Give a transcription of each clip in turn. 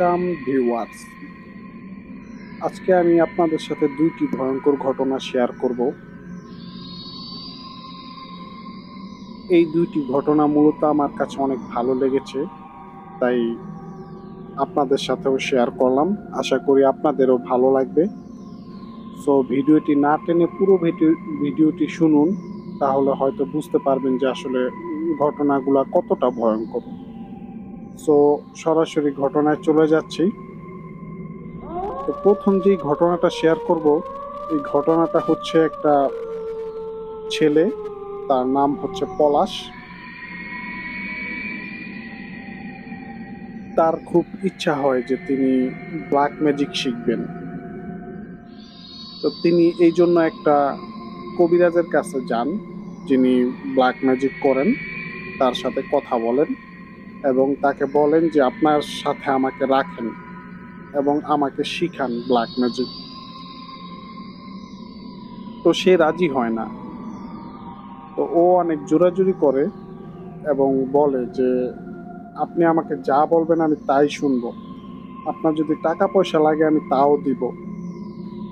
Welcome viewers. আজকে আমি আপনাদের সাথে দুইটি ভয়ঙ্কর ঘটনা শেয়ার করব। এই দুইটি ঘটনা মূলত আমার কাছে অনেক ভালো লেগেছে, তাই আপনাদের সাথেও শেয়ার করলাম। আশা করি আপনাদেরও ভালো লাগবে। সো ভিডিওটি না টেনে পুরো ভিডিওটি শুনুন, তাহলে হয়তো বুঝতে পারবেন যে আসলে ঘটনাগুলো কতটা ভয়ঙ্কর। সো সরাসরি ঘটনায় চলে যাচ্ছি। তো প্রথম যেই ঘটনাটা শেয়ার করব, এই ঘটনাটা হচ্ছে একটা ছেলে, তার নাম হচ্ছে পলাশ। তার খুব ইচ্ছা হয় যে তিনি ব্ল্যাক ম্যাজিক শিখবেন। তো তিনি এই জন্য একটা কবিরাজের কাছে যান, যিনি ব্ল্যাক ম্যাজিক করেন। তার সাথে কথা বলেন এবং তাকে বলেন যে আপনার সাথে আমাকে রাখেন এবং আমাকে শিখান ব্ল্যাক ম্যাজিক। তো সে রাজি হয় না। তো ও অনেক জোরাজুরি করে এবং বলে যে আপনি আমাকে যা বলবেন আমি তাই শুনবো, আপনার যদি টাকা পয়সা লাগে আমি তাও দিব,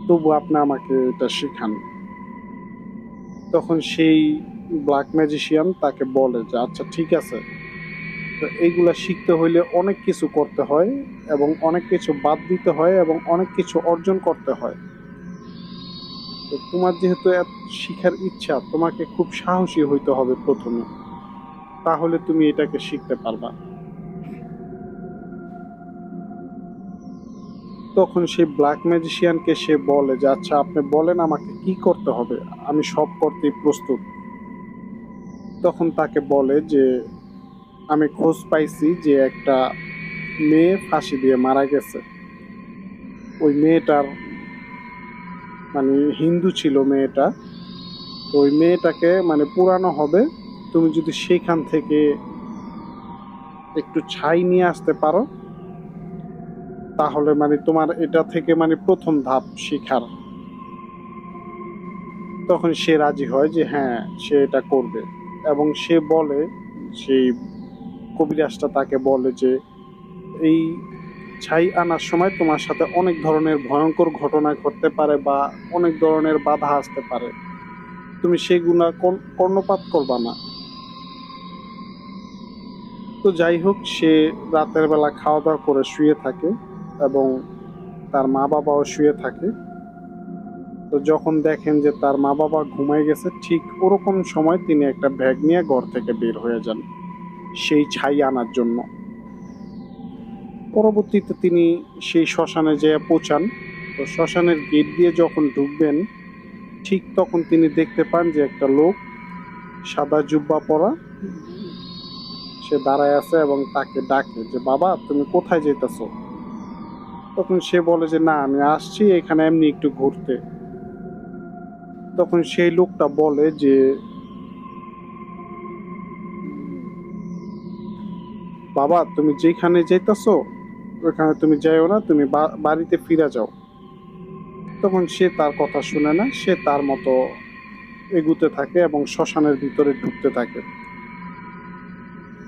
তবু আপনি আমাকে এটা শিখান। তখন সেই ব্ল্যাক ম্যাজিশিয়ান তাকে বলে যে আচ্ছা ঠিক আছে, তো এইগুলা শিখতে হইলে অনেক কিছু করতে হয় এবং অনেক কিছু বাদ দিতে হয় এবং অনেক কিছু অর্জন করতে হয়। তো তোমার যেহেতু শিখার ইচ্ছা, তোমাকে খুব সাহসী হইতে হবে প্রথমে, তাহলে তুমি এটাকে শিখতে পারবা। তখন সেই ব্ল্যাক ম্যাজিশিয়ানকে সে বলে যে আচ্ছা আপনি বলেন আমাকে কি করতে হবে, আমি সব করতেই প্রস্তুত। তখন তাকে বলে যে আমি খোঁজ পাইছি যে একটা মেয়ে ফাঁসি দিয়ে মারা গেছে। ওই মেয়েটার মানে হিন্দু ছিল মেয়েটা। তো ওই মেয়েটাকে মানে পুরানো হবে, তুমি যদি সেখান থেকে একটু ছাই নিয়ে আসতে পারো, তাহলে মানে তোমার এটা থেকে মানে প্রথম ধাপ শিখার। তখন সে রাজি হয় যে হ্যাঁ সে এটা করবে এবং সে বলে, সেই কবিরাজটা তাকে বলে যে এই ছাই আনার সময় তোমার সাথে অনেক ধরনের ভয়ঙ্কর ঘটনা ঘটতে পারে বা অনেক ধরনের বাধা আসতে পারে, তুমি সেগুলা কর্ণপাত করবা না। তো যাই হোক, সে রাতের বেলা খাওয়া দাওয়া করে শুয়ে থাকে এবং তার মা বাবাও শুয়ে থাকে। তো যখন দেখেন যে তার মা বাবা ঘুমায় গেছে, ঠিক ওরকম সময় তিনি একটা ব্যাগ নিয়ে ঘর থেকে বের হয়ে যান সেই ছাই আনার জন্য। পরবর্তীতে তিনি সেই শ্মশানে যেয়ে পৌঁছান। তো শ্মশানের গেট দিয়ে যখন ঢুকবেন, ঠিক তখন তিনি দেখতে পান যে একটা লোক সাদা জুব্বা পরা, সে দাঁড়ায় আছে এবং তাকে ডাকে যে বাবা তুমি কোথায় যেতেছো। তখন সে বলে যে না আমি আসছি এখানে এমনি একটু ঘুরতে। তখন সেই লোকটা বলে যে বাবা তুমি যেখানে যেতেছো ওইখানে তুমি যাইও না, তুমি বাড়িতে ফিরে যাও। তখন সে তার কথা শুনে না, সে তার মতো এগুতে থাকে এবং শ্মশানের ভিতরে ঢুকতে থাকে।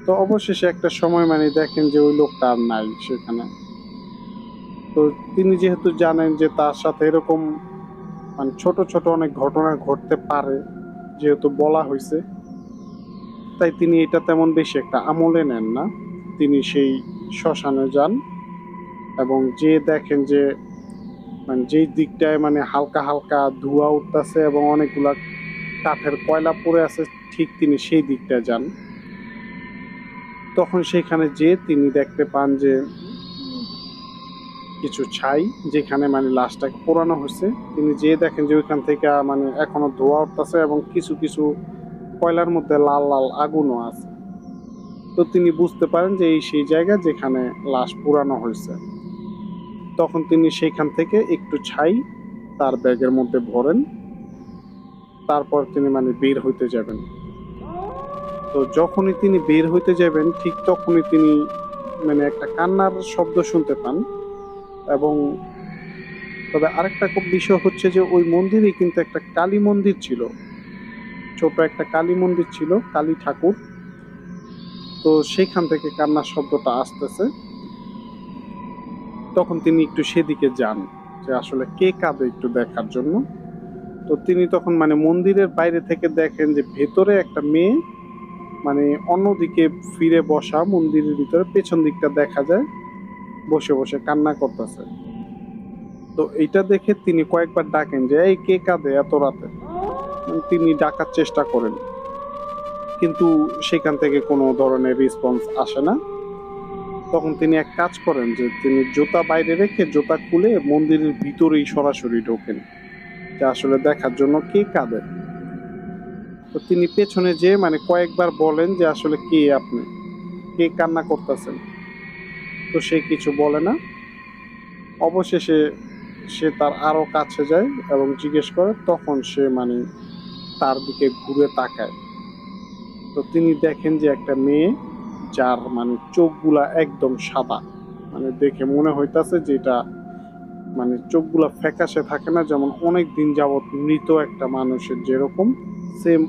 তো অবশেষে একটা সময় মানে দেখেন যে ওই লোকটা আর নাই সেখানে। তো তিনি যেহেতু জানেন যে তার সাথে এরকম মানে ছোট ছোট অনেক ঘটনা ঘটতে পারে, যেহেতু বলা হয়েছে, তাই তিনি এটা তেমন বেশি একটা আমলে নেন না। তিনি সেই শ্মশানে যান এবং যে দেখেন যে মানে যেই দিকটায় মানে হালকা হালকা ধোঁয়া উঠতেছে এবং অনেকগুলা কাঠের কয়লা পড়ে আছে, ঠিক তিনি সেই দিকটায় যান। তখন সেখানে যে তিনি দেখতে পান যে কিছু ছাই, যেখানে মানে লাশটাকে পোড়ানো হয়েছে, তিনি যে দেখেন যে ওইখান থেকে মানে এখনো ধোঁয়া উঠতেছে এবং কিছু কিছু কয়লার মধ্যে লাল লাল আগুনও আছে। তো তিনি বুঝতে পারেন যে এই সেই জায়গা যেখানে লাশ পোড়ানো হয়েছে। তখন তিনি সেইখান থেকে একটু ছাই তার ব্যাগের মধ্যে ভরেন, তারপর তিনি মানে বের হইতে যাবেন। তো যখনই তিনি বের হইতে যাবেন, ঠিক তখনই তিনি মানে একটা কান্নার শব্দ শুনতে পান। এবং তবে আরেকটা খুব বিষয় হচ্ছে যে ওই মন্দিরে কিন্তু একটা কালী মন্দির ছিল, ছোট একটা কালী মন্দির ছিল, কালী ঠাকুর। তো সেখান থেকে কান্নার শব্দটা আসতেছে। তখন তিনি একটু সেদিকে যান যে আসলে কে কাঁদে একটু দেখার জন্য। তো তিনি তখন মানে মন্দিরের বাইরে থেকে দেখেন যে ভেতরে একটা মেয়ে মানে অন্যদিকে ফিরে বসা, মন্দিরের ভিতরে পেছন দিকটা দেখা যায় বসে বসে কান্না করতেছে। তো এইটা দেখে তিনি কয়েকবার ডাকেন যে এই কে কাঁদে এত রাতে। তিনি ডাকার চেষ্টা করেন, কিন্তু সেখান থেকে কোনো ধরনের রেসপন্স আসে না। তখন তিনি এক কাজ করেন যে তিনি জুতা বাইরে রেখে জুতা খুলে মন্দিরের ভিতরেই সরাসরি ঢোকেন যে আসলে দেখার জন্য কে কাঁদে। তো তিনি পেছনে যেয়ে মানে কয়েকবার বলেন যে আসলে কে আপনি, কে কান্না করতেছেন। তো সে কিছু বলে না। অবশেষে সে তার আরো কাছে যায় এবং জিজ্ঞেস করে, তখন সে মানে তার দিকে ঘুরে তাকায়। তো তিনি দেখেন যে একটা মেয়ে, যার মানে চোখগুলা একদম সাদা, মানে দেখে মনে হইতাছে যে এটা মানে চোখগুলা ফ্যাকাশে থাকে না, যেমন অনেক দিন যাবৎ মৃত একটা মানুষের যেরকম সেম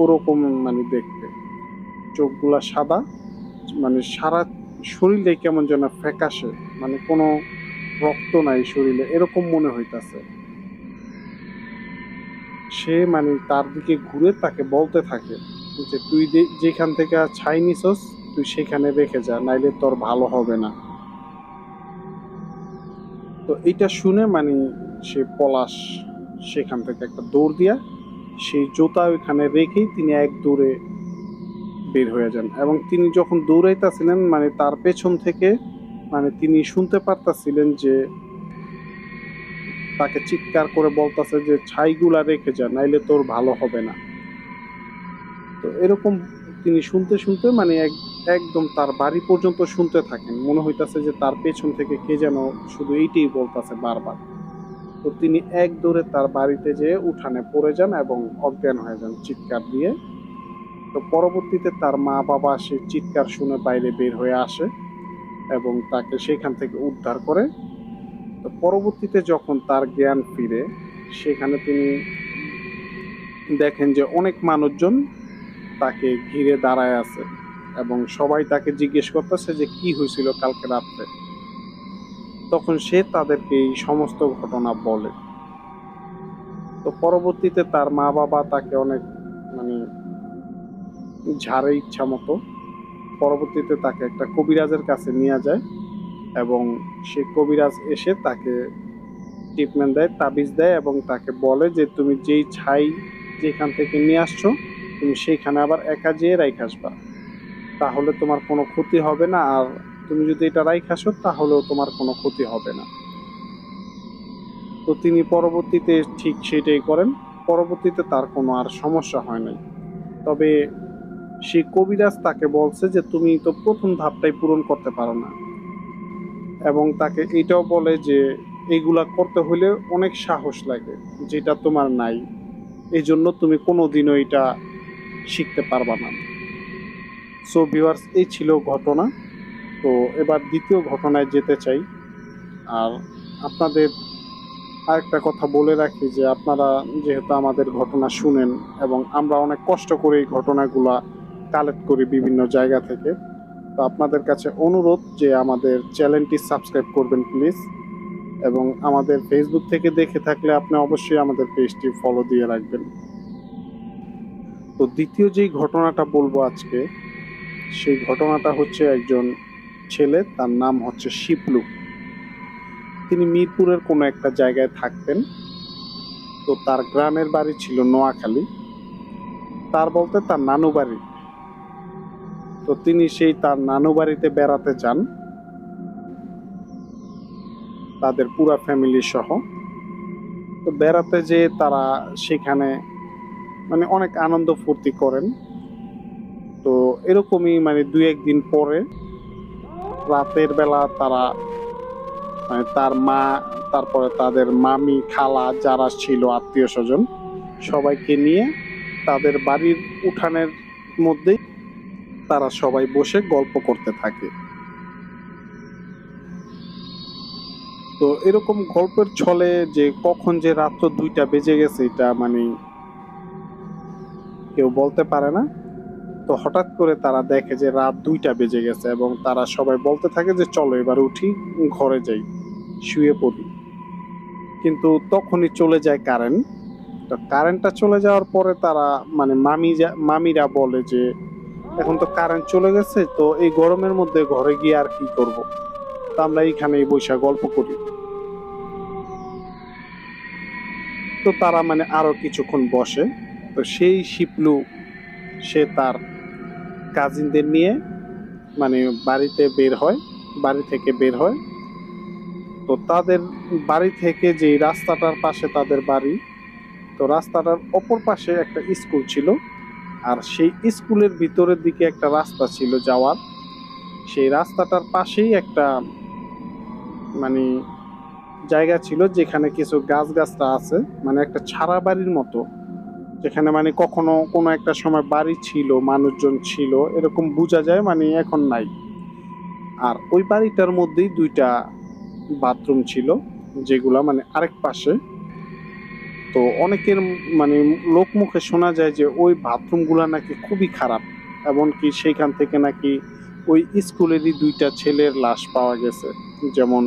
ওরকম মানে দেখতে। চোখগুলা সাদা, মানে সারা শরীরে কেমন যেন ফ্যাকাশে, মানে কোনো রক্ত নাই শরীরে এরকম মনে হইতাছে। সে মানে তার দিকে ঘুরে তাকে বলতে থাকে যে তুই যেখান থেকে ছাই নিছস তুই সেখানে রেখে যা, নাইলে তোর ভালো হবে না। তো এটা শুনে মানে সে পলাশ সেখান থেকে একটা দৌড় দিয়া সেই জুতা ওইখানে রেখেই তিনি এক দৌড়ে বের হয়ে যান। এবং তিনি যখন দৌড়াইতেছিলেন মানে তার পেছন থেকে মানে তিনি শুনতে পারতাছিলেন যে তাকে চিৎকার করে বলতাছে যে ছাইগুলা রেখে যা, নাইলে তোর ভালো হবে না। তো এরকম তিনি শুনতে শুনতে মানে একদম তার বাড়ি পর্যন্ত শুনতে থাকেন, মনে হইতাছে যে তার পেছন থেকে কে যেন শুধু এইটাই বলতাছে বারবার। তো তিনি এক দৌড়ে তার বাড়িতে যেয়ে উঠানে পড়ে যান এবং অজ্ঞান হয়ে যান চিৎকার দিয়ে। তো পরবর্তীতে তার মা বাবা সেই চিৎকার শুনে বাইরে বের হয়ে আসে এবং তাকে সেখান থেকে উদ্ধার করে। তো পরবর্তীতে যখন তার জ্ঞান ফিরে, সেখানে তিনি দেখেন যে অনেক মানুষজন তাকে ঘিরে দাঁড়ায় আছে এবং সবাই তাকে জিজ্ঞেস করতেছে যে কি হয়েছিল কালকে রাত্রে। তখন সে তাদেরকে এই সমস্ত ঘটনা বলে। তো পরবর্তীতে তার মা বাবা তাকে অনেক মানে ঝাড়ে ইচ্ছা মতো। পরবর্তীতে তাকে একটা কবিরাজের কাছে নিয়ে যায় এবং সে কবিরাজ এসে তাকে ট্রিটমেন্ট দেয়, তাবিজ দেয় এবং তাকে বলে যে তুমি যেই ছাই যেখান থেকে নিয়ে আসছো তুমি সেইখানে আবার একা যেয়ে রাইখে আসবা, তাহলে তোমার কোনো ক্ষতি হবে না, আর তুমি যদি এটা রাইখে আসো তাহলেও তোমার কোনো ক্ষতি হবে না। তো তিনি পরবর্তীতে ঠিক সেটাই করেন। পরবর্তীতে তার কোনো আর সমস্যা হয় নাই। তবে সেই কবিরাজ তাকে বলছে যে তুমি তো প্রথম ধাপটাই পূরণ করতে পারো না, এবং তাকে এটাও বলে যে এইগুলা করতে হলে অনেক সাহস লাগে, যেটা তোমার নাই, এই জন্য তুমি কোনোদিনও এটা শিখতে পারবা না। সো ভিউয়ার্স, এই ছিল ঘটনা। তো এবার দ্বিতীয় ঘটনায় যেতে চাই। আর আপনাদের আরেকটা কথা বলে রাখি যে আপনারা যেহেতু আমাদের ঘটনা শুনেন এবং আমরা অনেক কষ্ট করে এই ঘটনাগুলা কালেক্ট করি বিভিন্ন জায়গা থেকে, তো আপনাদের কাছে অনুরোধ যে আমাদের চ্যানেলটি সাবস্ক্রাইব করবেন প্লিজ, এবং আমাদের ফেসবুক থেকে দেখে থাকলে আপনি অবশ্যই আমাদের পেজটি ফলো দিয়ে রাখবেন। তো দ্বিতীয় যেই ঘটনাটা বলবো আজকে, সেই ঘটনাটা হচ্ছে একজন ছেলে, তার নাম হচ্ছে শিপলু। তিনি মিরপুরের কোনো একটা জায়গায় থাকতেন। তো তার গ্রামের বাড়ি ছিল নোয়াখালী, তার বলতে তার নানু বাড়ি। তো তিনি সেই তার নানু বাড়িতে বেড়াতে যান তাদের পুরা ফ্যামিলি সহ। তো বেড়াতে যেয়ে তারা সেখানে মানে অনেক আনন্দ ফুর্তি করেন। তো এরকমই মানে দুই একদিন পরে রাতের বেলা তারা মানে তার মা, তারপরে তাদের মামি, খালা যারা ছিল আত্মীয় স্বজন সবাইকে নিয়ে তাদের বাড়ির উঠানের মধ্যেই তারা সবাই বসে গল্প করতে থাকে। তো এরকম গল্পের ছলে যে কখন যে রাত্র 2টা বেজে গেছে এটা মানে কেউ বলতে পারে না। তো হঠাৎ করে তারা দেখে যে রাত 2টা বেজে গেছে এবং তারা সবাই বলতে থাকে যে চলো এবার উঠি, ঘরে যাই। শুয়ে পড়ি। কিন্তু তখনই চলে যায় কারেন্ট। তো কারেন্টটা চলে যাওয়ার পরে তারা মানে মামিরা বলে যে এখন তো কারেন্ট চলে গেছে, তো এই গরমের মধ্যে ঘরে গিয়ে আর কি করব, তো আমরা এইখানেই বসে গল্প করি। তো তারা মানে আরো কিছুক্ষণ বসে। তো সেই শিপলু সে তার কাজিনদের নিয়ে মানে বাড়ি থেকে বের হয়। তো তাদের বাড়ি থেকে যে রাস্তাটার পাশে তাদের বাড়ি, তো রাস্তাটার অপর পাশে একটা স্কুল ছিল। আর সেই স্কুলের ভিতরের দিকে একটা রাস্তা ছিল যাওয়ার। সেই রাস্তাটার পাশেই একটা মানে জায়গা ছিল যেখানে কিছু গাছগাছরা আছে, মানে একটা ছাড়া বাড়ির মতো, যেখানে মানে কখনো কোনো একটা সময় বাড়ি ছিল, মানুষজন ছিল, এরকম বোঝা যায়, মানে এখন নাই। আর ওই বাড়িটার মধ্যেই দুইটা বাথরুম ছিল, যেগুলা মানে আরেক পাশে। তো অনেকের মানে লোক মুখে শোনা যায় যে ওই বাথরুমগুলা নাকি খুবই খারাপ, এমনকি সেইখান থেকে নাকি ওই স্কুলেরই দুইটা ছেলের লাশ পাওয়া গেছে। যেমন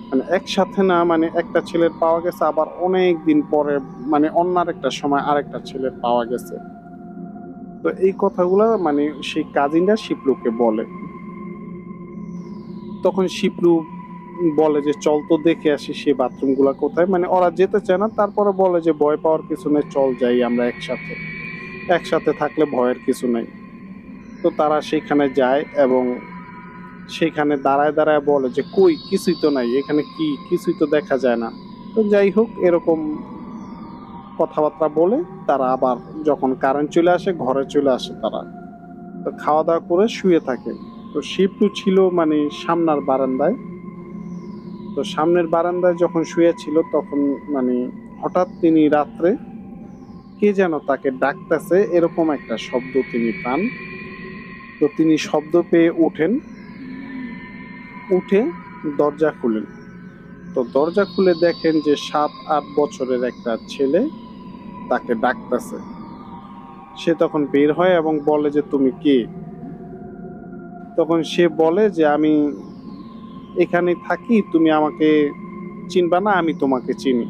মানে একসাথে না, মানে একটা ছেলের পাওয়া গেছে, আবার অনেক দিন পরে মানে অন্য একটা সময় আরেকটা ছেলের পাওয়া গেছে। তো এই কথাগুলা মানে সেই কাজিনরা শিপলুকে বলে। তখন শিপলু বলে যে চল তো দেখে আসি সেই বাথরুমগুলা কোথায়, মানে ওরা যেতে চায় না, তারপরে বলে যে ভয় পাওয়ার কিছু নেই, চল যাই আমরা একসাথে, একসাথে থাকলে ভয়ের কিছু নেই। তো তারা সেখানে যায় এবং সেখানে দাঁড়ায় দাঁড়ায় বলে যে কই কিছুই তো নাই এখানে, কি কিছুই তো দেখা যায় না। তো যাই হোক, এরকম কথাবার্তা বলে তারা আবার যখন কারেন্ট চলে আসে ঘরে চলে আসে তারা। তো খাওয়া দাওয়া করে শুয়ে থাকে। তো শিপলু ছিল মানে সামনের বারান্দায়। তো সামনের বারান্দায় যখন শুয়েছিল তখন মানে হঠাৎ তিনি রাত্রে কে যেন তাকে ডাকতেছে এরকম একটা শব্দ তিনি পান। তো তিনি শব্দ পেয়ে উঠে দরজা খুলেন। তো দরজা খুলে দেখেন যে 7-8 বছরের একটা ছেলে তাকে ডাকতেছে। সে তখন বের হয় এবং বলে যে তুমি কে। তখন সে বলে যে আমি এখানে থাকি, তুমি আমাকে চিনবা না, আমি তোমাকে চিনি।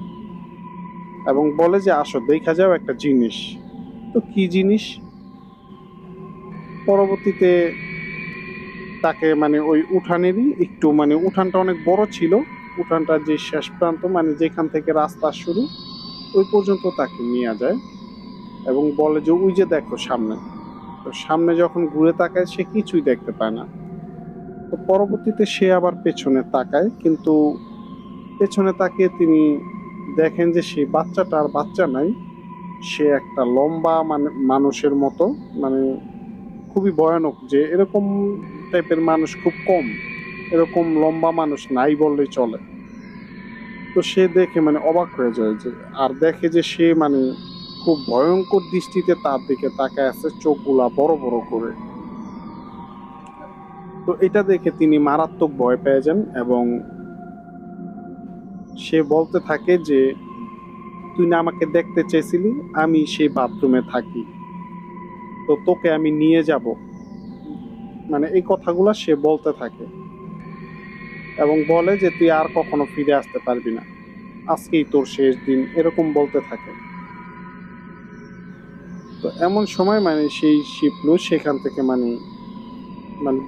এবং বলে যে আসো দেখা যাও একটা জিনিস। তো কি জিনিস? পরবর্তীতে তাকে মানে ওই উঠানেরই একটু মানে উঠানটা অনেক বড় ছিল, উঠানটার যে শেষ প্রান্ত মানে যেখান থেকে রাস্তা শুরু ওই পর্যন্ত তাকে নিয়ে যায় এবং বলে যে ওই যে দেখো সামনে। তো সামনে যখন ঘুরে তাকায় সে কিছুই দেখতে পায় না। তো পরবর্তীতে সে আবার পেছনে তাকায়, কিন্তু পেছনে তাকিয়ে তিনি দেখেন যে সেই বাচ্চাটা আর বাচ্চা নাই, সে একটা লম্বা মানে মানুষের মতো, মানে খুবই ভয়ানক যে এরকম টাইপের মানুষ খুব কম, এরকম লম্বা মানুষ নাই বললেই চলে। তো সে দেখে মানে অবাক হয়ে যায় যে, আর দেখে যে সে মানে খুব ভয়ঙ্কর দৃষ্টিতে তার দিকে তাকায় আছে, চোখগুলা বড় বড় করে। তো এটা দেখে তিনি মারাত্মক ভয় পেয়ে যান এবং সে বলতে থাকে যে তুই না আমাকে দেখতে চেয়েছিলি, আমি সেই বাথরুমে থাকি, তো তোকে আমি নিয়ে যাব। মানে এই কথাগুলো সে বলতে থাকে এবং বলে যে তুই আর কখনো ফিরে আসতে পারবি না, আজকেই তোর শেষ দিন, এরকম বলতে থাকে। তো এমন সময় মানে সেই শিপলু সেখান থেকে মানে মানে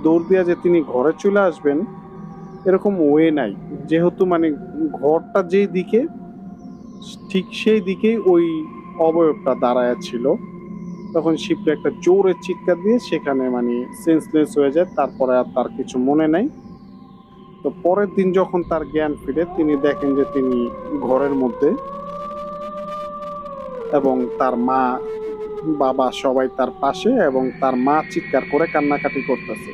দৌড় দিয়া যে তিনি ঘরে চলে আসবেন এরকম ওয়ে নাই, যেহেতু মানে ঘরটা যেই দিকে ঠিক সেই দিকেই ওই অবয়বটা দাঁড়ায় ছিল। তখন শিপলু একটা জোরে চিৎকার দিয়ে সেখানে মানে সেন্সলেস হয়ে যায়, তারপরে আর তার কিছু মনে নাই। তো পরের দিন যখন তার জ্ঞান ফিরে তিনি দেখেন যে তিনি ঘরের মধ্যে এবং তার মা বাবা সবাই তার পাশে এবং তার মা চিৎকার করে কান্নাকাটি করতেছে।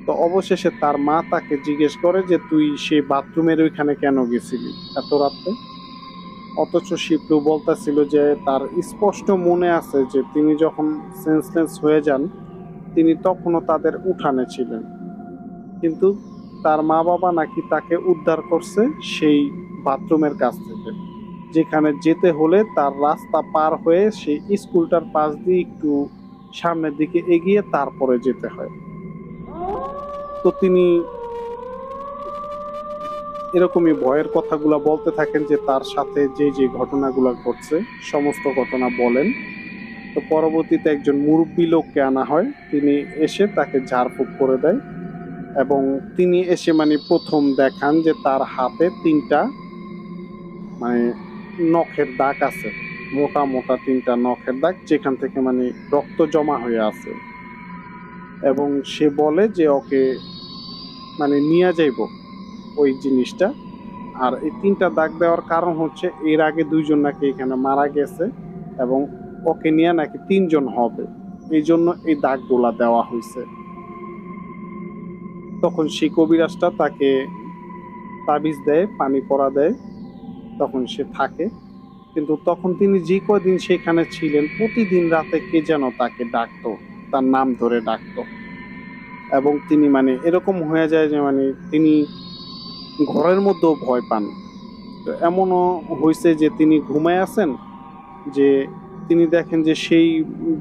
তো অবশেষে তার মা তাকে জিজ্ঞেস করে যে তুই সেই বাথরুমের ওইখানে কেন গেছিলি এত রাতে। অথচ শিপলু বলতেছিল যে তার স্পষ্ট মনে আছে যে তিনি যখন সেন্সলেস হয়ে যান তিনি তখনও তাদের উঠানে ছিলেন, কিন্তু তার মা বাবা নাকি তাকে উদ্ধার করছে সেই বাথরুমের কাছ থেকে, যেখানে যেতে হলে তার রাস্তা পার হয়ে সেই স্কুলটার পাশ দিয়ে একটু সামনের দিকে এগিয়ে তারপরে যেতে হয়। তো তিনি এরকমই ভয়ের কথাগুলো বলতে থাকেন যে তার সাথে যে যে ঘটনাগুলো ঘটছে সমস্ত ঘটনা বলেন। তো পরবর্তীতে একজন মুরব্বী লোককে আনা হয়, তিনি এসে তাকে ঝাড়ফুঁক করে দেয় এবং তিনি এসে মানে প্রথম দেখান যে তার হাতে 3টা মানে নখের দাগ আছে, মোটা মোটা 3টা নখের দাগ, যেখান থেকে মানে রক্ত জমা হয়ে আছে। এবং সে বলে যে ওকে মানে নিয়ে যাইব ওই জিনিসটা। আর এই 3টা দাগ দেওয়ার কারণ হচ্ছে এর আগে 2জন নাকি এখানে মারা গেছে এবং ওকে নিয়ে নাকি 3জন হবে, এই জন্য এই দাগগুলা দেওয়া হয়েছে। তখন সেই কবিরাজটা তাকে তাবিজ দেয়, পানি পড়া দেয়, তখন সে থাকে। কিন্তু তখন তিনি যে কদিন সেখানে ছিলেন প্রতিদিন রাতে কে যেন তাকে ডাকতো, তার নাম ধরে ডাকতো। এবং তিনি মানে এরকম হয়ে যায় যে মানে তিনি ঘরের মধ্যেও ভয় পান। তো এমনও হয়েছে যে তিনি ঘুমায় আছেন, যে তিনি দেখেন যে সেই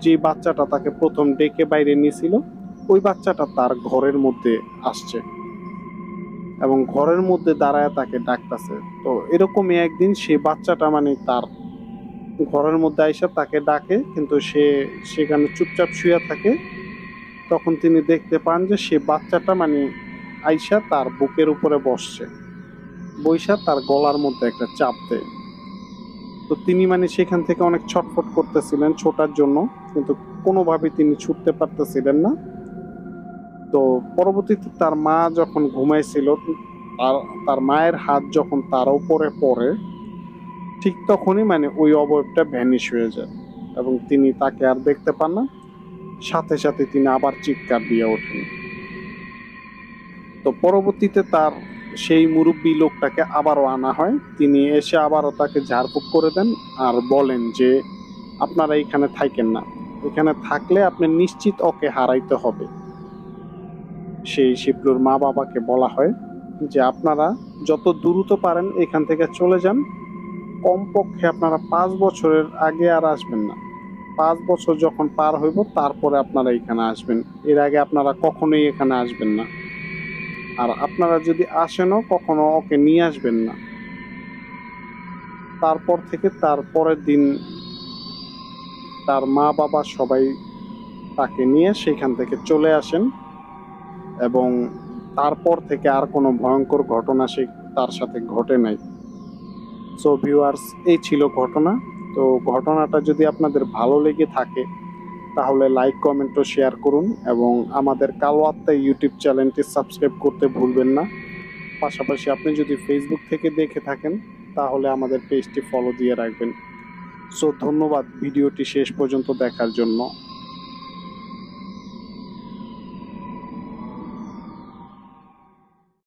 যে বাচ্চাটা তাকে প্রথম ডেকে বাইরে নিয়েছিল ওই বাচ্চাটা তার ঘরের মধ্যে আসছে এবং ঘরের মধ্যে দাঁড়ায় তাকে ডাকতেছে। তো এরকমই একদিন সেই বাচ্চাটা মানে তার ঘরের মধ্যে আইসা তাকে ডাকে, কিন্তু সে সেখানে চুপচাপ শুয়ে থাকে। তখন তিনি দেখতে পান যে সে বাচ্চাটা মানে আইসা তার বুকের উপরে বসছে, বইসা তার গলার মধ্যে একটা চাপ দেয়। তো তিনি মানে সেখান থেকে অনেক ছটফট করতেছিলেন ছোটার জন্য, কিন্তু কোনোভাবে তিনি ছুটতে পারতেছিলেন না। তো পরবর্তীতে তার মা যখন ঘুমাইছিল, তার তার মায়ের হাত যখন তার উপরে পড়ে, ঠিক তখনই মানে ওই অবয়বটা ভ্যানিশ হয়ে যায় এবং তিনি তাকে আর দেখতে পান না। সাথে সাথে তিনি আবার চিৎকার দিয়ে ওঠেন। তো পরবর্তীতে তার সেই মুরব্বী লোকটাকে আবারও আনা হয়, তিনি এসে আবারও তাকে ঝাড়ফুঁক করে দেন আর বলেন যে আপনারা এখানে থাকেন না, এখানে থাকলে আপনি নিশ্চিত ওকে হারাইতে হবে। সেই শিবলুর মা বাবাকে বলা হয় যে আপনারা যত দ্রুত পারেন এখান থেকে চলে যান, কমপক্ষে আপনারা 5 বছরের আগে আর আসবেন না। 5 বছর যখন পার হইব তারপরে আপনারা এখানে আসবেন, এর আগে আপনারা কখনোই এখানে আসবেন না। আর আপনারা যদি আসেনও কখনো ওকে নিয়ে আসবেন না। তারপর থেকে তার পরের দিন তার মা বাবা সবাই তাকে নিয়ে সেখান থেকে চলে আসেন এবং তারপর থেকে আর কোনো ভয়ঙ্কর ঘটনা সে তার সাথে ঘটে নাই। সো ভিউয়ার্স, এই ছিল ঘটনা। তো ঘটনাটা যদি আপনাদের ভালো লেগে থাকে তাহলে লাইক, কমেন্ট ও শেয়ার করুন এবং আমাদের কালো আত্মা ইউটিউব চ্যানেলটি সাবস্ক্রাইব করতে ভুলবেন না। পাশাপাশি আপনি যদি ফেসবুক থেকে দেখে থাকেন তাহলে আমাদের পেজটি ফলো দিয়ে রাখবেন। সো ধন্যবাদ ভিডিওটি শেষ পর্যন্ত দেখার জন্য।